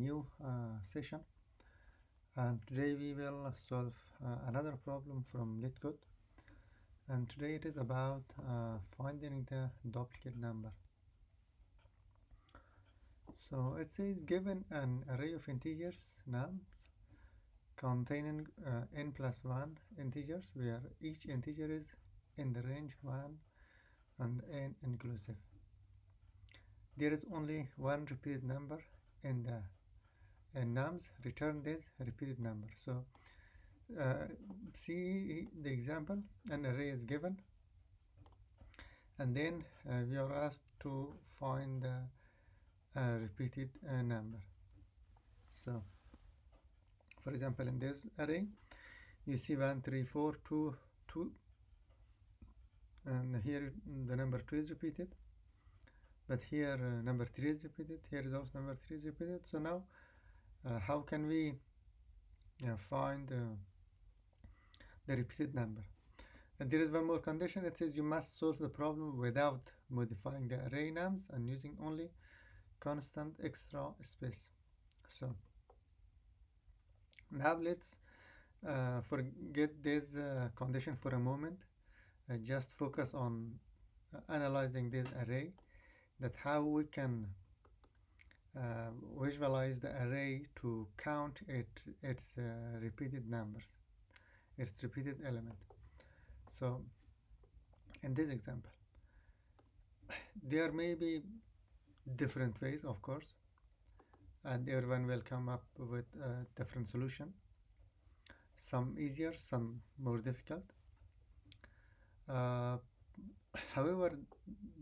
New session, and today we will solve another problem from LeetCode, and today it is about finding the duplicate number. So it says given an array of integers nums containing n plus 1 integers where each integer is in the range 1 and n inclusive. There is only one repeated number in the nums, return this repeated number. So see the example, an array is given and then we are asked to find the repeated number. So for example, in this array you see 1 3 4 2 2, and here the number 2 is repeated, but here number 3 is repeated, here is also number 3 is repeated. So now how can we find the repeated number? And there is one more condition. It says you must solve the problem without modifying the array nums and using only constant extra space. So now let's forget this condition for a moment. Just focus on analyzing this array, that how we can visualize the array to count its repeated numbers, its repeated element. So in this example, there may be different ways, of course, and everyone will come up with a different solution, some easier, some more difficult. However,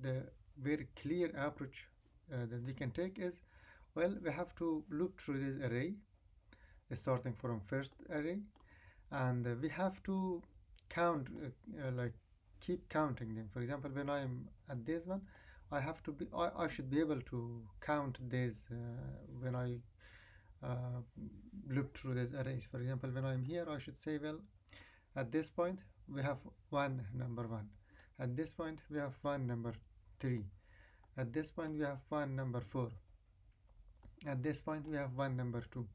the very clear approach that we can take is, well, we have to look through this array starting from first array, and we have to count, like keep counting them. For example, when I am at this one, I should be able to count this when I look through these arrays. For example, when I'm here, I should say, well, at this point we have number 1, at this point we have number 3, at this point we have number 4, at this point we have number 2,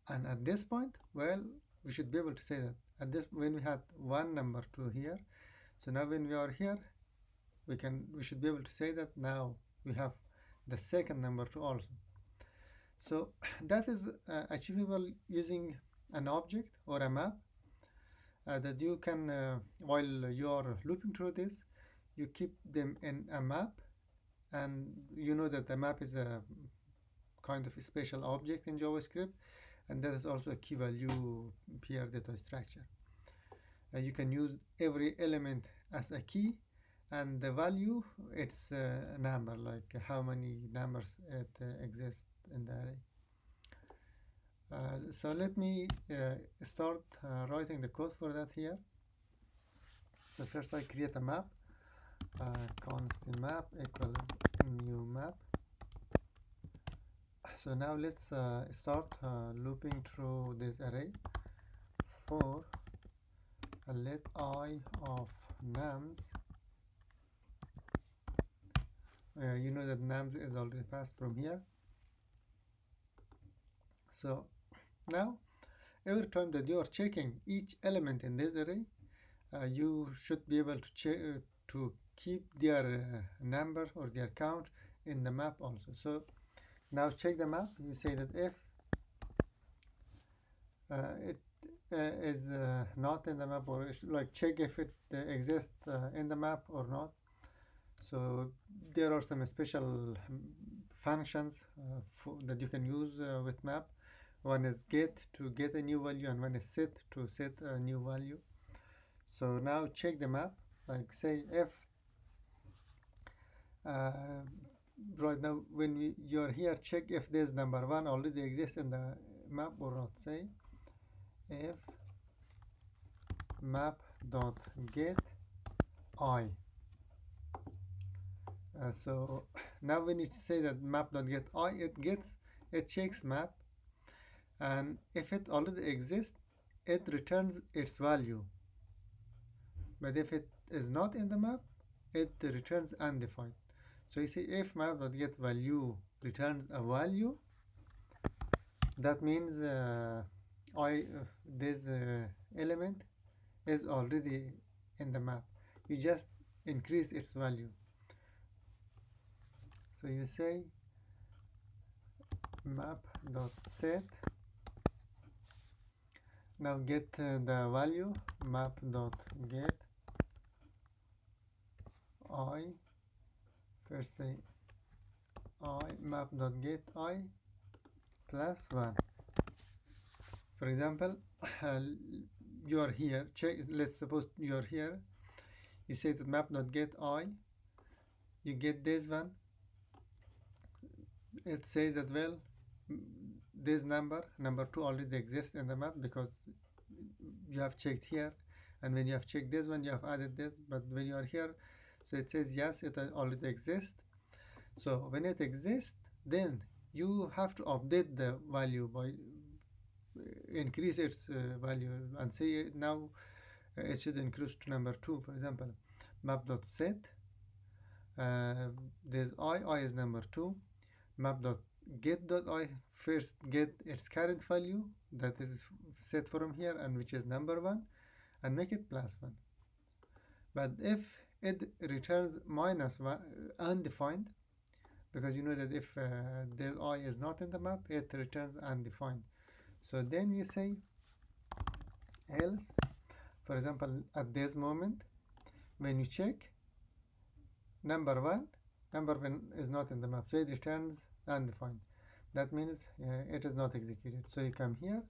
and at this point, well, we should be able to say that at this, when we had number 2 here, so now when we are here, we should be able to say that now we have the second number 2 also. So that is achievable using an object or a map that you can, while you are looping through this, you keep them in a map, and you know that the map is a kind of a special object in JavaScript, and that is also a key value peer data structure. You can use every element as a key, and the value, it's a number, like how many numbers it exists in the array. So let me start writing the code for that here. So first I create a map, const map equals new map. So now let's start looping through this array for let I of nums. You know that nums is already passed from here. So now every time that you are checking each element in this array, you should be able to keep their number or their count in the map also. So now check the map. You say that if it is not in the map, or like check if it exists in the map or not. So there are some special functions that you can use with map. One is get, to get a new value, and one is set, to set a new value. So now check the map, like say if right now when you are here, check if this number 1 already exists in the map or not. Say if map.get I. So now when you say that map.get I, it checks map, and if it already exists, it returns its value. But if it is not in the map, it returns undefined. So you see if map.get value returns a value, that means this element is already in the map. You just increase its value. So you say map.set. Now get the value map.get I. First say I map.get I plus 1. For example, you are here. Check. Let's suppose you are here. You say that map.get I. You get this one. It says that, well, this number 2 already exists in the map because you have checked here, and when you have checked this one you have added this, but when you are here, so it says yes, it already exists. So when it exists, then you have to update the value by increase its value and say now it should increase to number 2. For example, map.set there's I is number 2. Map.get.I first get its current value that is set from here and which is number 1, and make it plus 1. But if it returns minus 1 undefined, because you know that if this I is not in the map, it returns undefined. So then you say else. For example, at this moment when you check number 1 is not in the map, so it returns undefined. That means it is not executed. So you come here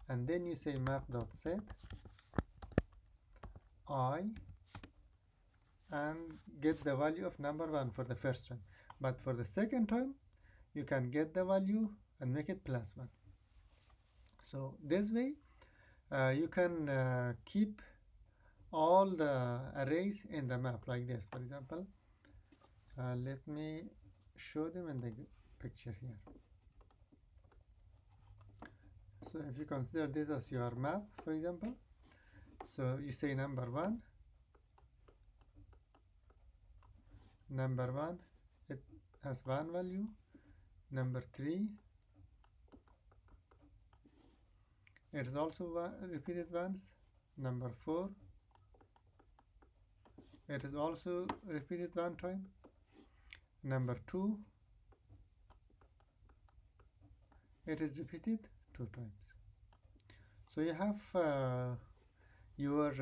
and then you say map.set I and get the value of number 1 for the first time. But for the second time you can get the value and make it plus 1. So this way you can keep all the arrays in the map like this. For example, let me show them in the picture here. So if you consider this as your map, for example, so you say number 1, it has 1 value. Number 3, it is also repeated once. Number 4, it is also repeated 1 time. Number 2, it is repeated 2 times. So you have your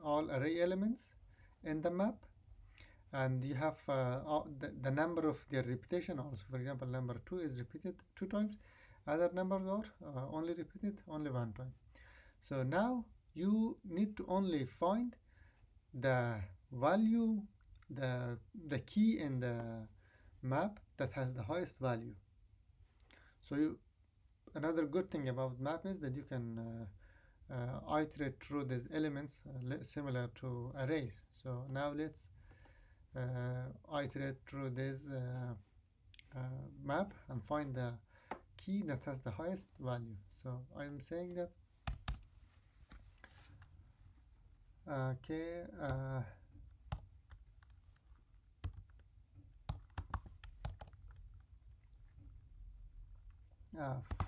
all array elements in the map, and you have the number of their repetition also. For example, number 2 is repeated 2 times. Other numbers are only repeated only 1 time. So now you need to only find the value, the key in the map that has the highest value. So another good thing about map is that you can iterate through these elements similar to arrays. So now let's iterate through this map and find the key that has the highest value. So I'm saying that okay,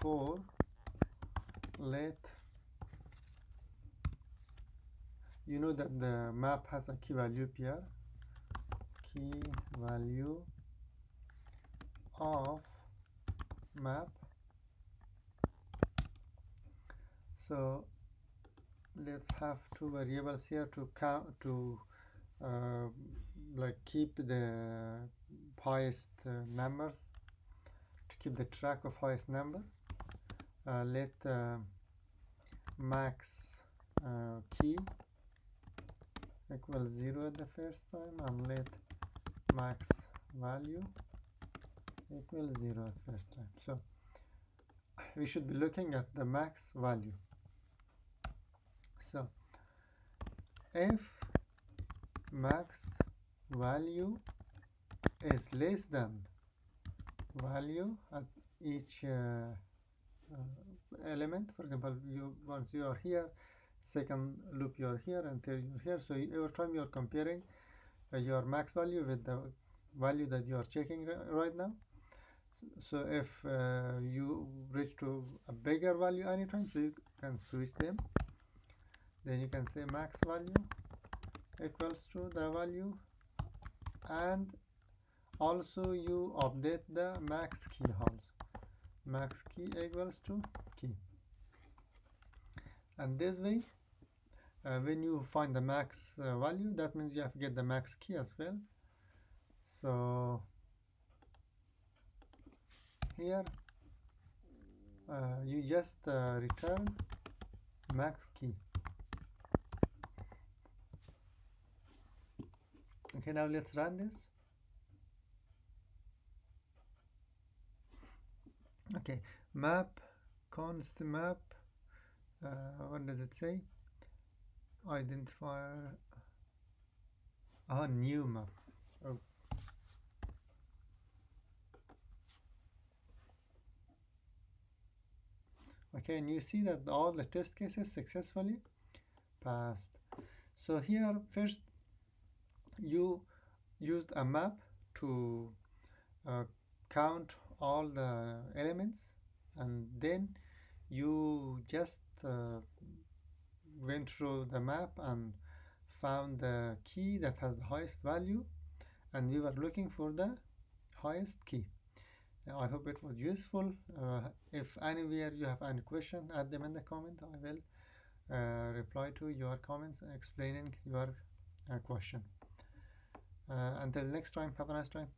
for let, you know that the map has a key value pair, key value of map. So let's have 2 variables here to count, to like keep the highest numbers, to keep the track of highest number. Let max key equals 0 at the first time, and let max value equals 0 at first time. So we should be looking at the max value. So if max value is less than value at each element, for example, once you are here, second loop you are here, and third you are here, so every time you are comparing your max value with the value that you are checking right now, So if you reach to a bigger value anytime, so you can switch them. Then you can say max value equals to the value, and also you update the max key also. Max key equals to key. And this way, when you find the max value, that means you have to get the max key as well. So here you just return max key. Okay, now let's run this. Okay, map const map, what does it say? Identifier, new map. Oh. Okay, and you see that all the test cases successfully passed. So here first you used a map to count all the elements, and then you just went through the map and found the key that has the highest value, and we were looking for the highest key. I hope it was useful. If anywhere you have any question, add them in the comment. I will reply to your comments explaining your question. Until next time, have a nice time.